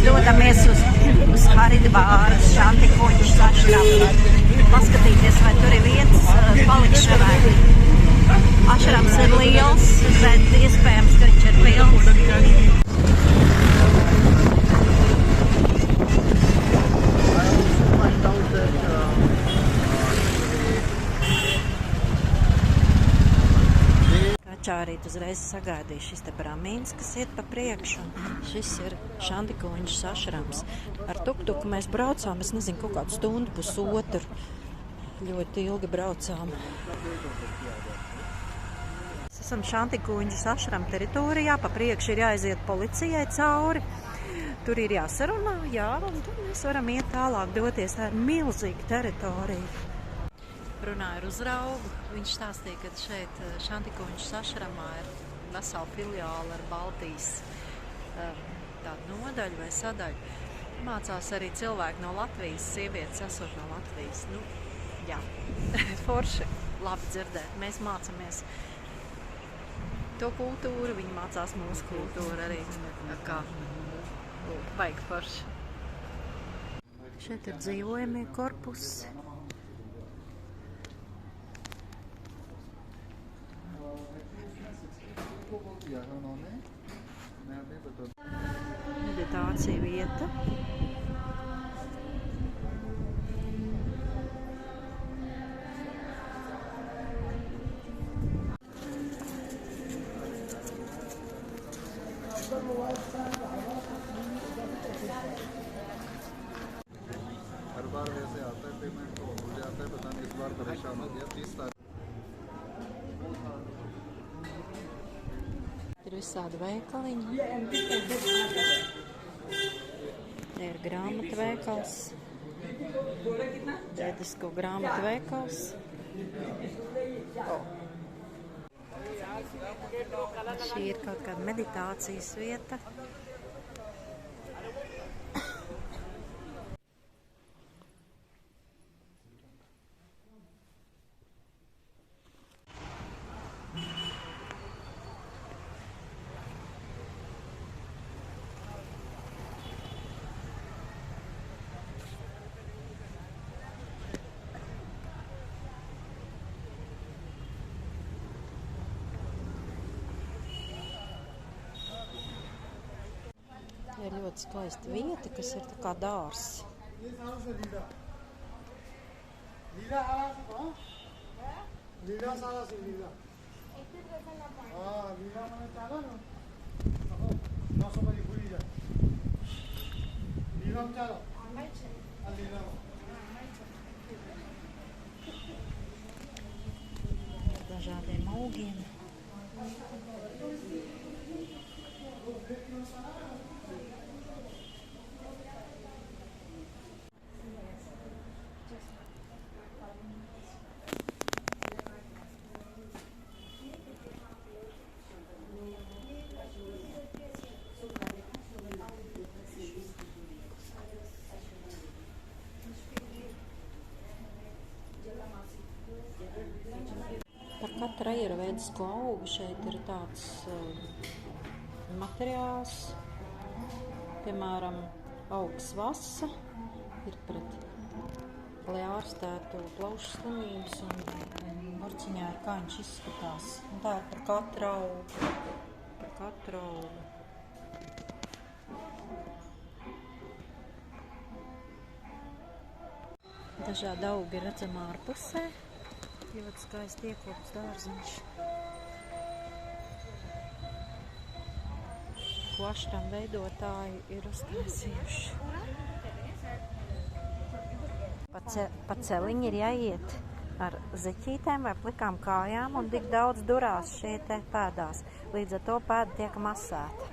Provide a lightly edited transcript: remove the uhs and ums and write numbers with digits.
dodamies uz Haridvāras Šantikuņš ašramu. Paskatīties, vai tur ir vietas palikšanai. Ašrams ir liels, bet iespējams, ka viņš ir pilns. Čārīt uzreiz sagaidīja šis te bramīns, kas iet pa priekšu. Šis ir Šantikuņš ašrams. Ar tuktuku mēs braucām, es nezinu, kaut kādu stundu, pusotru. Ļoti ilgi braucām. Mēs esam Šantikuņš ašram teritorijā, pa priekšu ir jāaiziet policijai cauri. Tur ir jāsarunā, jā, un tad mēs varam iet tālāk doties. Tā ir milzīga teritorija. Runāju ar uzraugu. Viņš stāstīja, ka šeit Šantikuņš ašramā ir vesela filiāla ar Baltijas tādu nodaļu vai sadaļu. Mācās arī cilvēki no Latvijas, sievietes esot no Latvijas. Nu, jā, forši, labi dzirdēt. Mēs mācāmies to kultūru, viņi mācās mūsu kultūru arī. Tā kā baigi forši. Šeit ir dzīvojamie korpusi. Meditācija vieta. हर बार वैसे आता है पेमेंट तो हो जाता है, पता नहीं इस बार परेशान हो गया 30 तारीख। Ir visādi veikaliņi. Te ir grāmatu veikals. Dziedisko grāmatu veikals. Šī ir kaut kāda meditācijas vieta. Ir ļoti skaista vieta, kas ir tā kā dārs. Dažādiem augiem. Par katru ajurvēdisko augu šeit ir tāds materiāls, piemēram, augs vasa ir pret, lai ārstētu plaušu slimības un burciņā ir kā viņš izskatās. Un tā ir par katru augu. Par katru augu. Dažādi augi ir redzami ārpusē. Ļoti skaisti iekopts dārziņš. Ko ašram veidotāji ir uztaisījuši. Pa celiņi ir jāiet ar zeķītēm vai plikām kājām un tik daudz durās šie te pēdās. Līdz ar to pēda tiek masēta.